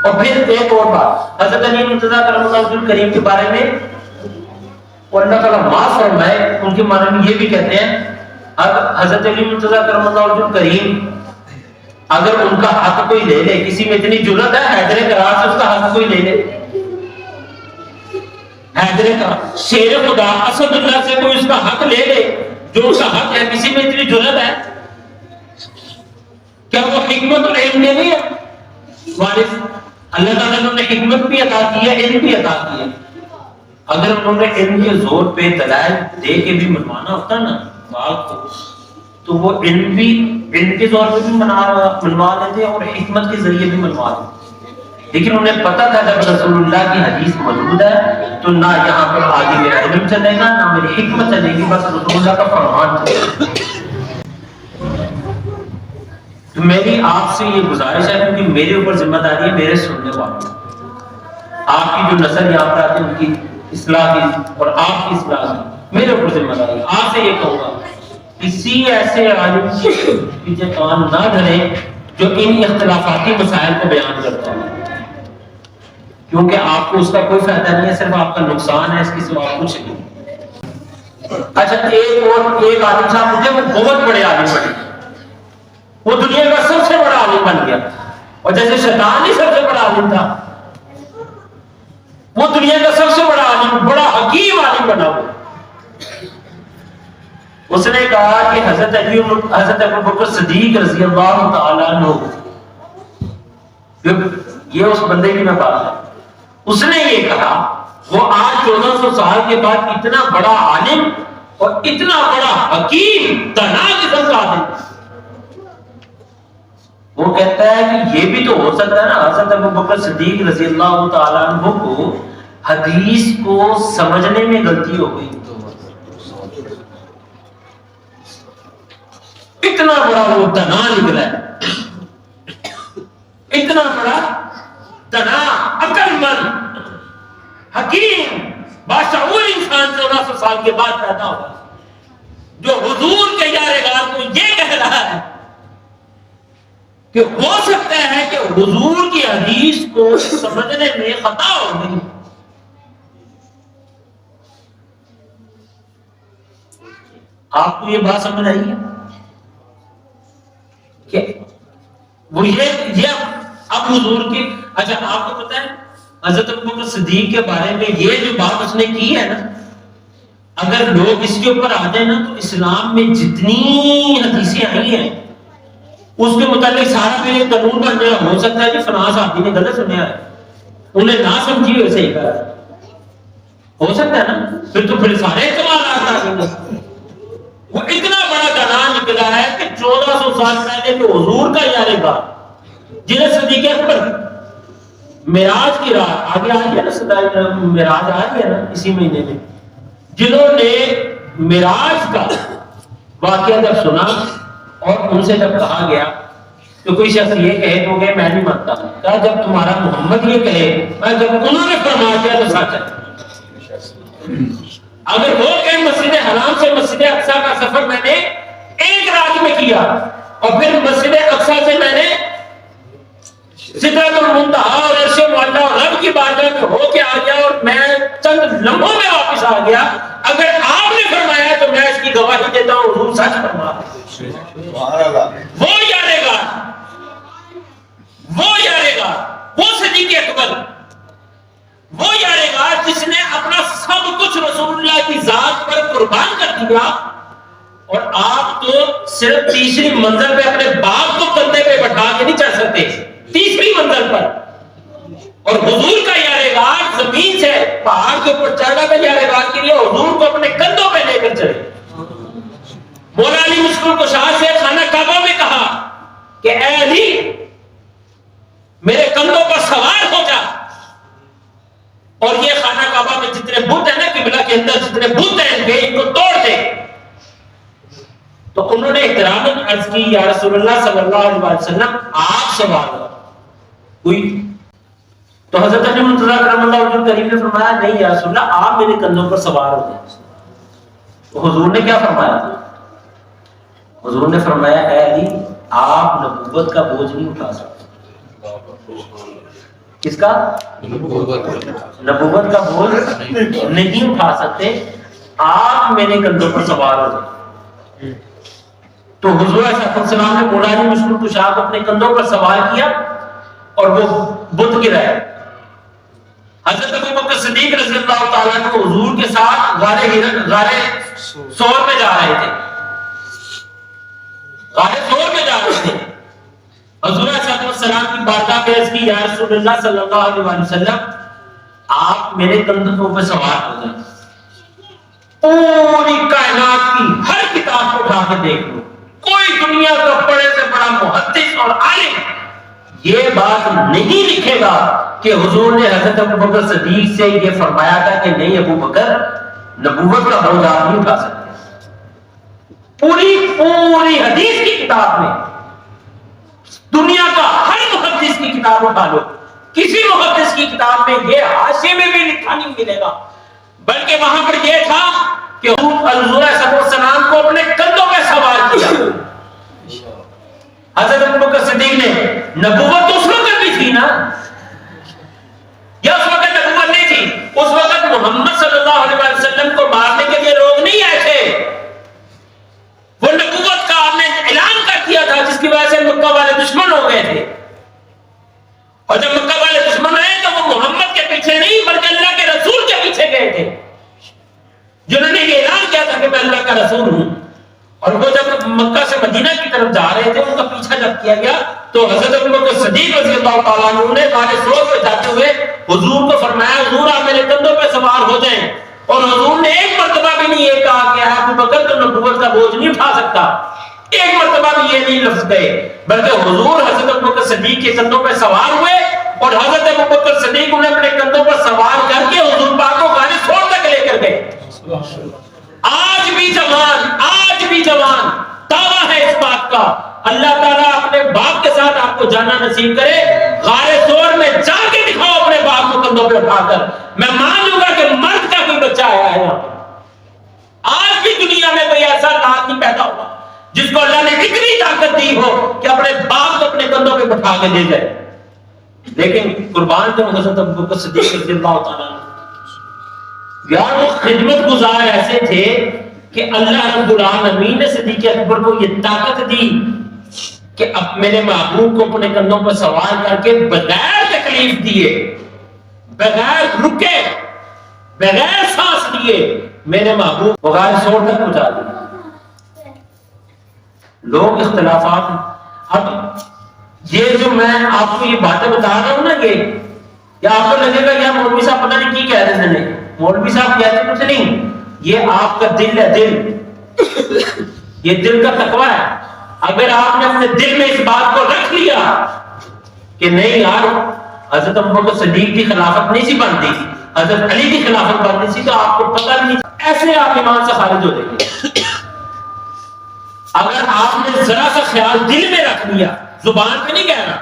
اور پھر ایک اور بات حضرت علی مرتضیٰ کرم اللہ وجہ کریم کے بارے میں اللہ تعالیٰ معاف فرمائے، ان کے معنی میں یہ بھی کہتے ہیں حضرت علی مرتضیٰ کرم اللہ وجہ کریم اگر ان کا حق کوئی لے لے، کسی میں اتنی جرت ہے حیدر کرار سے اس کا حق کوئی لے لے، حیدر کرار شیر خدا اسد اللہ سے کوئی اس کا حق لے لے جو اس کا حق ہے، کسی میں اتنی جرت ہے؟ کیا وہ حکمت اور علم نے نہیں ہے وارث؟ اللہ تعالیٰ نے حکمت بھی عطا کی ہے، علم بھی عطا کی ہے، اگر انہوں نے علم کے زور پہ دلائل دے کے بھی منوانا ہوتا نا بات کو، تو وہ علم کے زور پہ بھی منوا لیتے اور حکمت کے ذریعے بھی منوا لیتے، لیکن انہیں پتا تھا جب رسول اللہ کی حدیث موجود ہے تو نہ یہاں پر آگے میرا علم چلے گا نہ میری حکمت چلے گی، بس رسول اللہ کا فرمان چلے گا۔ تو میری آپ سے یہ گزارش ہے، کیونکہ میرے اوپر ذمہ داری ہے میرے سننے والوں، آپ کی جو نسل یہاں پر آتی ہے ان کی اصلاح کی اور آپ کی اصلاح کی میرے اوپر ذمہ داری ہے۔ آپ سے یہ کہوں گا کسی ایسے عالم کے پیچھے کان نہ دھریں جو ان اختلافاتی مسائل کو بیان کرتا ہے، کیونکہ آپ کو اس کا کوئی فائدہ نہیں ہے، صرف آپ کا نقصان ہے، اس کی سوا کچھ نہیں۔ اچھا ایک عالم صاحب مجھے وہ بہت بڑے عالم بنے، وہ دنیا کا سب سے بڑا عالم بن گیا، اور جیسے شیطان ہی سب سے بڑا عالم تھا، وہ دنیا کا سب سے بڑا عالم، بڑا حکیم عالم بنا ہوا۔ اس نے کہا کہ حضرت ابوبکر صدیق رضی اللہ تعالیٰ عنہ، یہ اس بندے کی میں بات ہے، اس نے یہ کہا وہ آج 1400 سال کے بعد اتنا بڑا عالم اور اتنا بڑا حکیم دانا قسم کا آدمی، وہ کہتا ہے کہ یہ بھی تو ہو سکتا ہے نا حضرت ابوبکر صدیق رضی اللہ تعالیٰ عنہ کو حدیث کو سمجھنے میں غلطی ہو گئی، اتنا بڑا وہ دنا نکلا ہے، اتنا بڑا دنا، عقل مند، حکیم، باشعور انسان 1400 سال کے بعد پیدا ہوا، جو حضور کے یارغار کو یہ کہہ رہا ہے کہ ہو سکتا ہے کہ حضور کی حدیث کو سمجھنے میں خطا ہو گئی۔ آپ کو یہ بات سمجھ آئی ہے کہ وہ یہ اب حضور کی، اچھا آپ کو پتا ہے حضرت ابوبکر صدیق کے بارے میں یہ جو بات اس نے کی ہے نا، اگر لوگ اس کے اوپر آ جائیں نا تو اسلام میں جتنی حدیثیں آئی ہیں اس کے متعلق سارا پھر ایک قانون بن جائے، ہو سکتا ہے کہ فلاں صحابی نے غلط سنیا ہے، انہیں نہ سمجھی ہوئے صحیح کہا، ہو سکتا ہے نا، پھر سارے احتمالات آ گئے۔ وہ اتنا بڑا دانا نکلا ہے کہ 1400 سال پہلے جو حضور کا یارغار، جنہیں صدیق اکبر معراج کی رات آگے آئی ہے نا، معراج آ رہی ہے نا اسی مہینے میں، جنہوں نے معراج کا واقعہ جب سنا اور ان سے جب کہا گیا تو کوئی شخص یہ کہے تو کہ میں نہیں مانتا، کہا جب تمہارا محمد یہ کہے، میں جب انہوں نے فرما دیا تو سچ ہے۔ اگر وہ کہ مسجد حرام سے مسجد اقصی کا سفر میں نے ایک رات میں کیا اور پھر مسجد اقصی سے میں نے سدرۃ المنتہا اور عرش معلیٰ اور رب کی بارگاہ میں ہو کے آ گیا اور میں چند لمحوں میں واپس آ گیا، اگر آپ نے فرمایا تو میں اس کی گواہی دیتا ہوں حضور سچ فرما رہے۔ وہ یارغار وہ صدیق اکبر، وہ یارغار جس نے اپنا سب کچھ رسول اللہ کی ذات پر قربان کر دیا، اور آپ تو صرف تیسری منزل پہ اپنے باپ کو کندھے پہ بٹھا کے نہیں چڑھ سکتے، تیسری منزل پر، اور حضور کا یارغار زمین سے پہاڑ کے اوپر چڑھا تھا یارغار کے لیے، حضور کو اپنے کندھوں پہ لے کر چڑھے۔ مولا علی مشکل کشا سے خانہ کعبہ میں کہا کہ اے علی میرے کندھوں پر سوار ہو جا، اور یہ خانہ کعبہ میں جتنے بت ہیں نا قبلہ کے اندر جتنے بت ہیں ان کو توڑ دے۔ تو انہوں نے احتراماً عرض کی یا رسول اللہ صلی اللہ علیہ وسلم آپ سوار ہو کوئی، تو حضرت علی مرتضیٰ کرم اللہ وجہ کریم نے فرمایا نہیں یا رسول اللہ آپ میرے کندھوں پر سوار ہو جائیں۔ تو حضور نے کیا فرمایا؟ حضور نے فرمایا اے علی آپ نبوت کا بوجھ نہیں اٹھا سکتے، کس کا؟ نبوت کا بوجھ نہیں اٹھا سکتے، آپ میرے کندھوں پر سوار ہو جائیں۔ تو حضور صلی اللہ علیہ وسلم نے مولانی مشکل کشا کو اپنے کندھوں پر سوار کیا اور وہ بت گرا ہے۔ حضرت ابوبکر صدیق رضی اللہ تعالیٰ عنہ حضور کے ساتھ غار ثور میں جا رہے تھے، غار ثور میں جا رہے تھے۔ حضور صلی اللہ علیہ وسلم کی بارگاہ میں عرض کی، یا رسول اللہ صلی اللہ علیہ وسلم آپ میرے کندھوں پہ سوار ہو جائیں، پوری کائنات کی ہر کتاب کو اٹھا کے دیکھ لو، کوئی دنیا کا بڑے سے بڑا محدث اور عالم یہ بات نہیں لکھے گا کہ حضور نے حضرت ابوبکر صدیق سے یہ فرمایا تھا کہ نہیں ابوبکر نبوت کا بوجھ آپ نہیں اٹھا سکتے۔ پوری حدیث کی کتاب میں، دنیا کا ہر محدث کی کتاب اٹھا لو، کسی محدث کی کتاب میں یہ حاشیے میں بھی لکھا نہیں ملے گا، بلکہ وہاں پر یہ تھا کہ حضور صلی اللہ علیہ وسلم کو اپنے کندھوں پہ سوار کیا۔ حضرت ابوبکر صدیق نے نبوت تو اس وقت بھی تھی نا، یا اس وقت نبوت نہیں تھی؟ اس وقت محمد صلی اللہ علیہ وسلم کو مارنے کے لیے لوگ نہیں آئے تھے، وہ نبوت کا آپ نے اعلان کر دیا تھا جس کی وجہ سے مکہ والے دشمن ہو گئے تھے، اور جب مکہ والے دشمن آئے تو وہ محمد کے پیچھے نہیں بلکہ اللہ کے رسول کے پیچھے گئے تھے، جنہوں نے یہ اعلان کیا تھا کہ میں اللہ کا رسول ہوں۔ اور وہ جب مکہ سے مدینہ کی طرف جا رہے تھے، ان کا پیچھا جب کیا گیا تو حضرت ابوبکر صدیق رضی اللہ تعالیٰ عنہ نے غار ثور پہ جاتے ہوئے حضور کو فرمایا، حضور آپ میرے کندھوں پہ سوار ہو جائیں، اور حضور نے ایک مرتبہ بھی نہیں یہ کہا کہ ابوبکر تو نبوت کا بوجھ نہیں اٹھا سکتا، ایک مرتبہ بھی یہ نہیں لفظ گئے، بلکہ حضور حضرت ابوبکر صدیق کے کندھوں پہ سوار ہوئے اور حضرت ابوبکر صدیق انہیں اپنے کندھوں پر سوار کر کے حضور پاک کو غار ثور تک لے کر گئے۔ آج بھی جوان دعویٰ ہے اس بات کا، اللہ تعالیٰ اپنے باپ کے ساتھ آپ کو جانا نصیب کرے، غار ثور میں جا کے دکھاؤ اپنے باپ کو کندھوں پہ اٹھا کر، میں مان لوں گا کہ مرد کا کوئی بچہ آیا ہے یہاں پر۔ آج بھی دنیا میں کوئی ایسا آدمی نہیں پیدا ہوا جس کو اللہ نے اتنی طاقت دی ہو کہ اپنے باپ کو اپنے کندھوں پہ بٹھا کے دے جائے، لیکن قربان جو حضرت ابوبکر صدیق رضی اللہ تعالیٰ یار وہ خدمت گزار ایسے تھے کہ اللہ رب العالمین نے صدیق اکبر کو یہ طاقت دی کہ اب میرے محبوب کو اپنے کندھوں پر سوار کر کے بغیر تکلیف دیے، بغیر رکے، بغیر سانس لیے میرے محبوب غار ثور تک پہنچا دیا۔ لوگ اختلافات، اب یہ جو میں آپ کو یہ باتیں بتا رہا ہوں نا، یہ یا آپ کو لگے گا یا مولوی صاحب پتہ نہیں کی کہہ رہے ہیں، مولوی صاحب کہتے کچھ نہیں، یہ آپ کا دل ہے، دل، یہ دل کا تقویٰ ہے۔ اگر آپ نے اپنے دل میں اس بات کو رکھ لیا کہ نہیں یار حضرت ابوبکر صدیق کی خلافت نہیں سی بنتی، حضرت علی کی خلافت بنتی سی، تو آپ کو پتہ بھی نہیں، ایسے آپ ایمان سے خارج ہو جائیں گے۔ اگر آپ نے ذرا سا خیال دل میں رکھ لیا، زبان پہ نہیں کہہ رہا،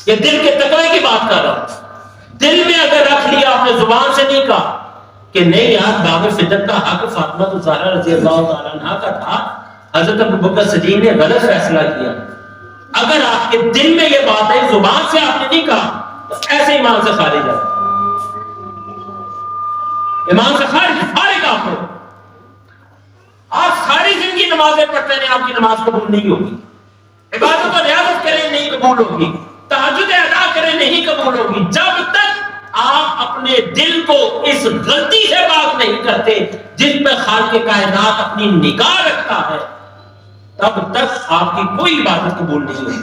یہ دل کے تقوی کی بات کر رہا ہوں، دل میں اگر رکھ لیا، آپ نے زبان سے نہیں کہا کہ نہیں یار باب فدر کا حق فاطمہ الزہرا رضی اللہ تعالیٰ عنہا کا تھا، حضرت ابوبکر صدیق نے غلط فیصلہ کیا، اگر آپ کے دل میں یہ بات ہے، زبان سے آپ نے نہیں کہا، تو ایسے ایمان سے خارج ہے، ایمان سے خارج آپ ہو۔ آپ ساری زندگی نمازیں پڑھتے ہیں، آپ کی نماز قبول نہیں ہوگی، عبادت و ریاضت کریں نہیں قبول ہوگی، تہجد ادا کریں نہیں قبول ہوگی، جب تک آپ اپنے دل کو اس غلطی سے پاک نہیں کرتے جس پہ خالق کائنات اپنی نگاہ رکھتا ہے، تب تک آپ کی کوئی عبادت قبول نہیں ہوگی۔